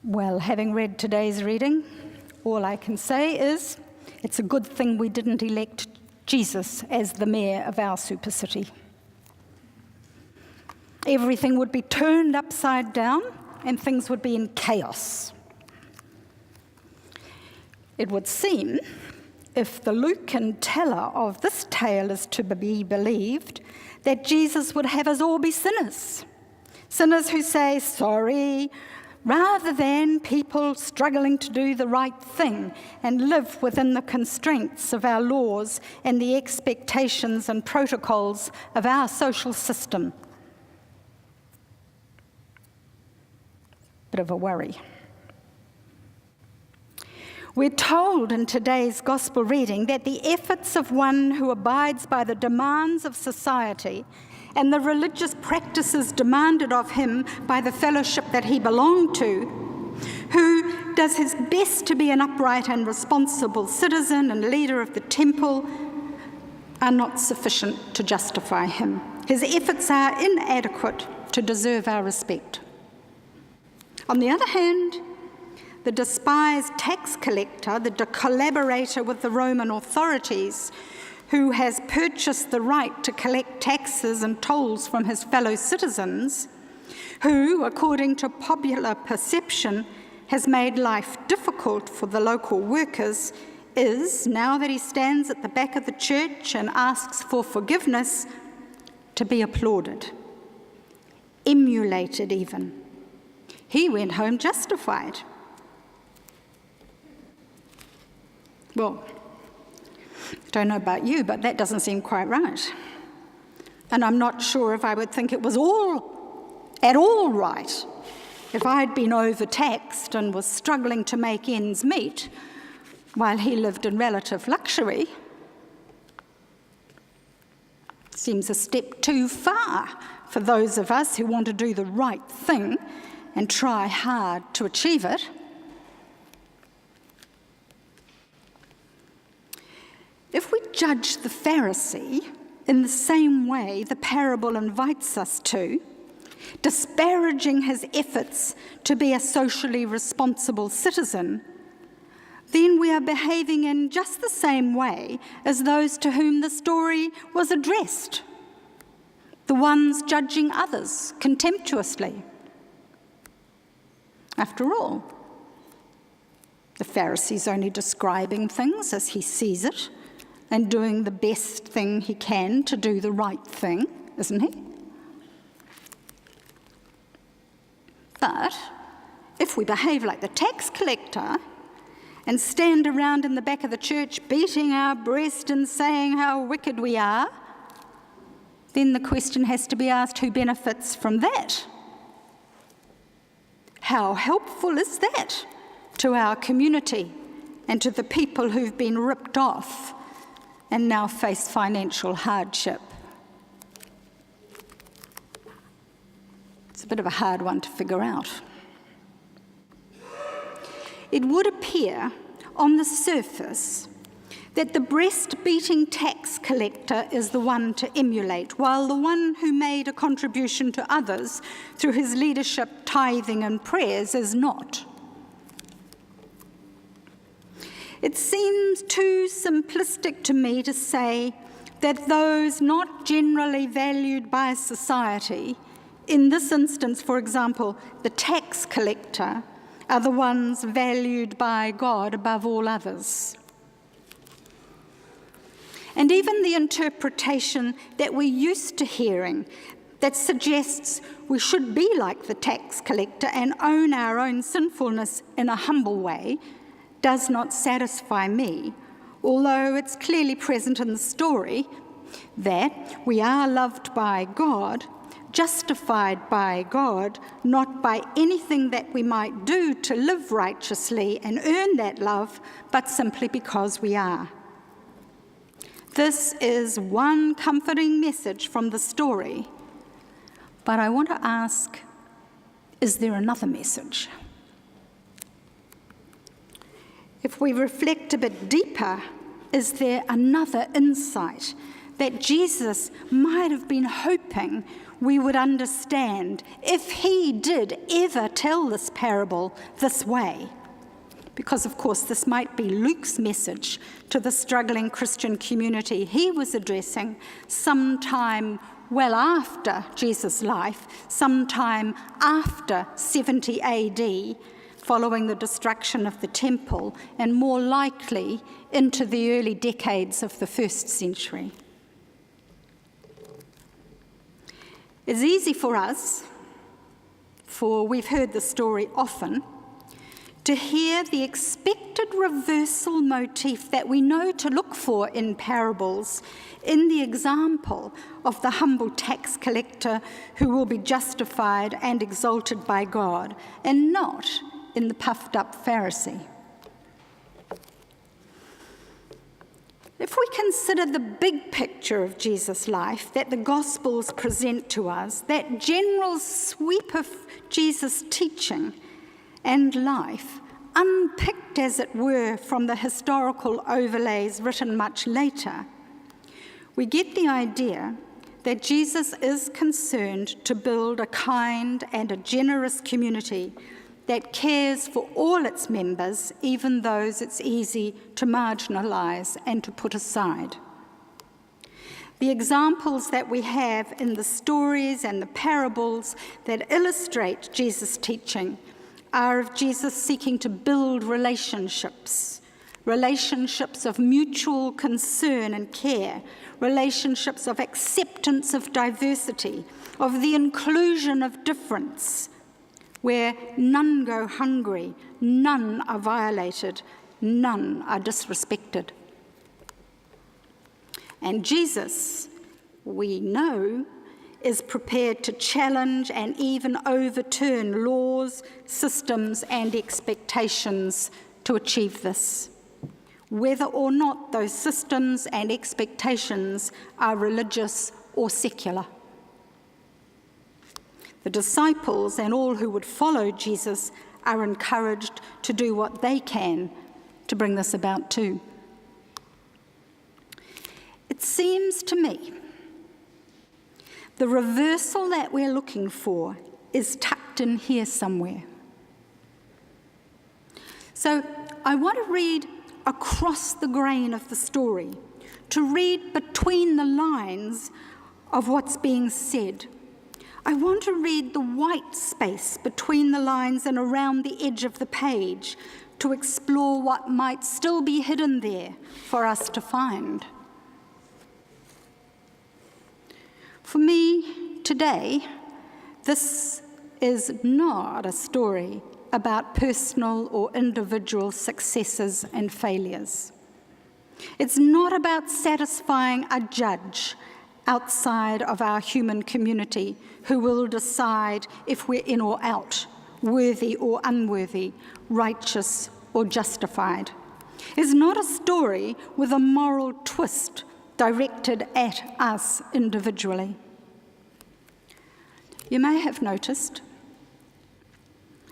Well, having read today's reading, all I can say is it's a good thing we didn't elect Jesus as the mayor of our super city. Everything would be turned upside down and things would be in chaos. It would seem, if the Lucan teller of this tale is to be believed, that Jesus would have us all be sinners. Sinners who say sorry, rather than people struggling to do the right thing and live within the constraints of our laws and the expectations and protocols of our social system. Bit of a worry. We're told in today's gospel reading that the efforts of one who abides by the demands of society and the religious practices demanded of him by the fellowship that he belonged to, who does his best to be an upright and responsible citizen and leader of the temple, are not sufficient to justify him. His efforts are inadequate to deserve our respect. On the other hand, the despised tax collector, the collaborator with the Roman authorities, who has purchased the right to collect taxes and tolls from his fellow citizens, who, according to popular perception, has made life difficult for the local workers, is, now that he stands at the back of the church and asks for forgiveness, to be applauded, emulated even. He went home justified. Well, I don't know about you, but that doesn't seem quite right. And I'm not sure if I would think it was at all right if I'd been overtaxed and was struggling to make ends meet while he lived in relative luxury. Seems a step too far for those of us who want to do the right thing and try hard to achieve it. If we judge the Pharisee in the same way the parable invites us to, disparaging his efforts to be a socially responsible citizen, then we are behaving in just the same way as those to whom the story was addressed, the ones judging others contemptuously. After all, the Pharisee's only describing things as he sees it, and doing the best thing he can to do the right thing, isn't he? But if we behave like the tax collector and stand around in the back of the church beating our breast and saying how wicked we are, then the question has to be asked, who benefits from that? How helpful is that to our community and to the people who've been ripped off and now face financial hardship? It's a bit of a hard one to figure out. It would appear on the surface that the breast-beating tax collector is the one to emulate, while the one who made a contribution to others through his leadership, tithing and prayers is not. It seems too simplistic to me to say that those not generally valued by society, in this instance, for example, the tax collector, are the ones valued by God above all others. And even the interpretation that we're used to hearing that suggests we should be like the tax collector and own our own sinfulness in a humble way does not satisfy me, although it's clearly present in the story that we are loved by God, justified by God, not by anything that we might do to live righteously and earn that love, but simply because we are. This is one comforting message from the story, but I want to ask, is there another message? If we reflect a bit deeper, is there another insight that Jesus might have been hoping we would understand if he did ever tell this parable this way. Because, of course, this might be Luke's message to the struggling Christian community he was addressing sometime well after Jesus' life, sometime after 70 AD, following the destruction of the temple, and more likely into the early decades of the 1st century. It's easy for us, for we've heard the story often, to hear the expected reversal motif that we know to look for in parables in the example of the humble tax collector who will be justified and exalted by God, and not in the puffed up Pharisee. If we consider the big picture of Jesus' life that the Gospels present to us, that general sweep of Jesus' teaching and life, unpicked as it were from the historical overlays written much later, we get the idea that Jesus is concerned to build a kind and a generous community that cares for all its members, even those it's easy to marginalise and to put aside. The examples that we have in the stories and the parables that illustrate Jesus' teaching are of Jesus seeking to build relationships of mutual concern and care, relationships of acceptance of diversity, of the inclusion of difference, where none go hungry, none are violated, none are disrespected. And Jesus, we know, is prepared to challenge and even overturn laws, systems, and expectations to achieve this, whether or not those systems and expectations are religious or secular. The disciples and all who would follow Jesus are encouraged to do what they can to bring this about too. It seems to me the reversal that we're looking for is tucked in here somewhere. So I want to read across the grain of the story, to read between the lines of what's being said. I want to read the white space between the lines and around the edge of the page to explore what might still be hidden there for us to find. For me, today, this is not a story about personal or individual successes and failures. It's not about satisfying a judge outside of our human community who will decide if we're in or out, worthy or unworthy, righteous or justified. It's not a story with a moral twist directed at us individually. You may have noticed,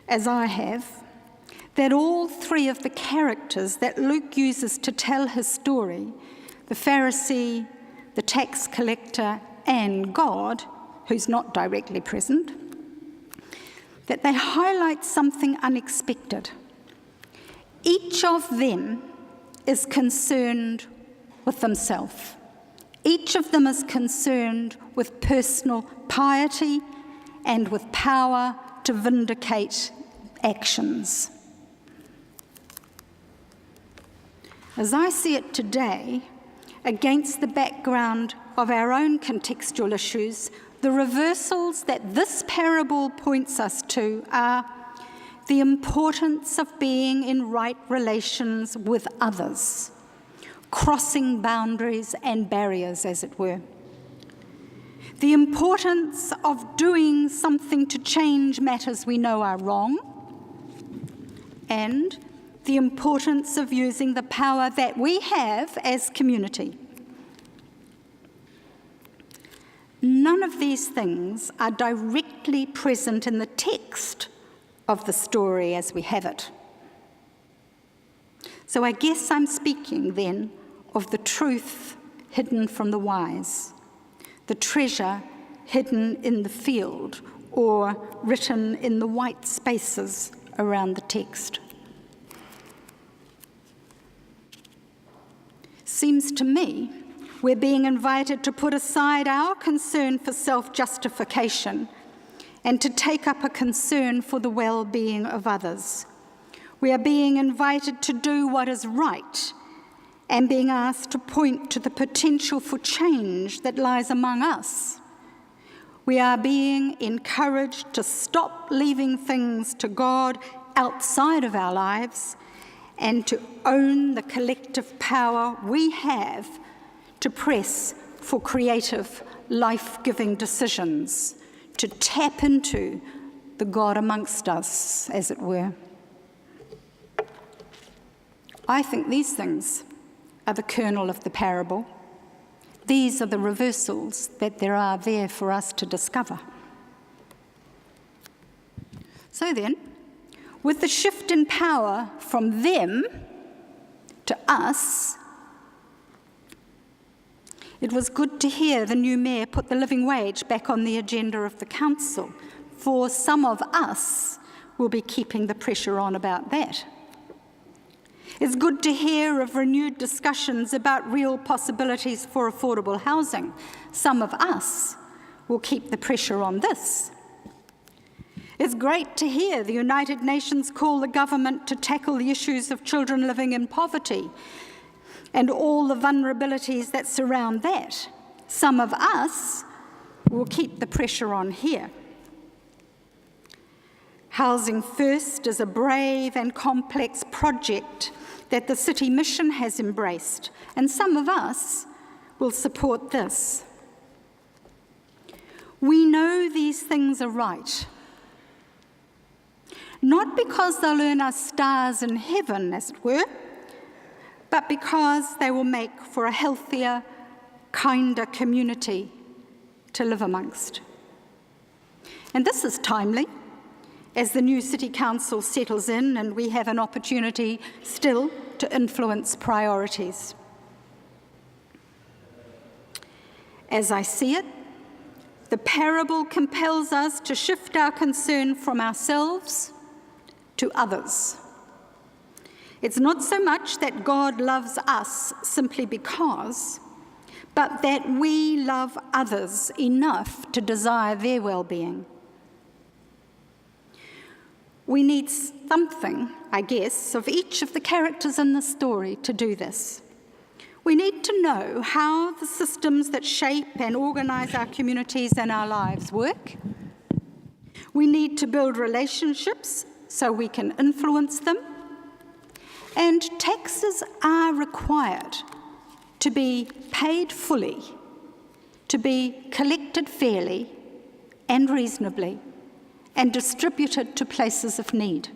as I have, that all three of the characters that Luke uses to tell his story, the Pharisee, the tax collector, and God, who's not directly present, that they highlight something unexpected. Each of them is concerned with themselves. Each of them is concerned with personal piety and with power to vindicate actions. As I see it today, against the background of our own contextual issues, the reversals that this parable points us to are the importance of being in right relations with others, crossing boundaries and barriers, as it were. The importance of doing something to change matters we know are wrong, and the importance of using the power that we have as community. None of these things are directly present in the text of the story as we have it. So I guess I'm speaking then of the truth hidden from the wise, the treasure hidden in the field or written in the white spaces around the text. Seems to me we're being invited to put aside our concern for self-justification and to take up a concern for the well-being of others. We are being invited to do what is right and being asked to point to the potential for change that lies among us. We are being encouraged to stop leaving things to God outside of our lives and to own the collective power we have to press for creative, life-giving decisions, to tap into the God amongst us, as it were. I think these things are the kernel of the parable. These are the reversals that there are there for us to discover. So then, with the shift in power from them to us, it was good to hear the new mayor put the living wage back on the agenda of the council, for some of us will be keeping the pressure on about that. It's good to hear of renewed discussions about real possibilities for affordable housing. Some of us will keep the pressure on this. It's great to hear the United Nations call the government to tackle the issues of children living in poverty and all the vulnerabilities that surround that. Some of us will keep the pressure on here. Housing First is a brave and complex project that the City Mission has embraced, and some of us will support this. We know these things are right, not because they'll earn us stars in heaven, as it were, but because they will make for a healthier, kinder community to live amongst. And this is timely, as the new City Council settles in and we have an opportunity still to influence priorities. As I see it, the parable compels us to shift our concern from ourselves to others. It's not so much that God loves us simply because, but that we love others enough to desire their well-being. We need something, I guess, of each of the characters in the story to do this. We need to know how the systems that shape and organise our communities and our lives work. We need to build relationships so we can influence them. And taxes are required to be paid fully, to be collected fairly and reasonably, and distributed to places of need.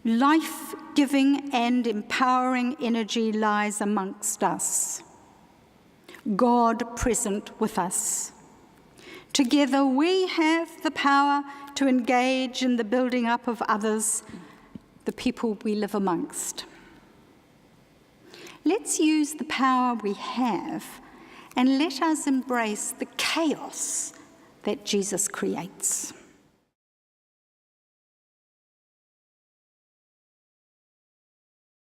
Life-giving and empowering energy lies amongst us, God present with us. Together we have the power to engage in the building up of others, the people we live amongst. Let's use the power we have and let us embrace the chaos that Jesus creates.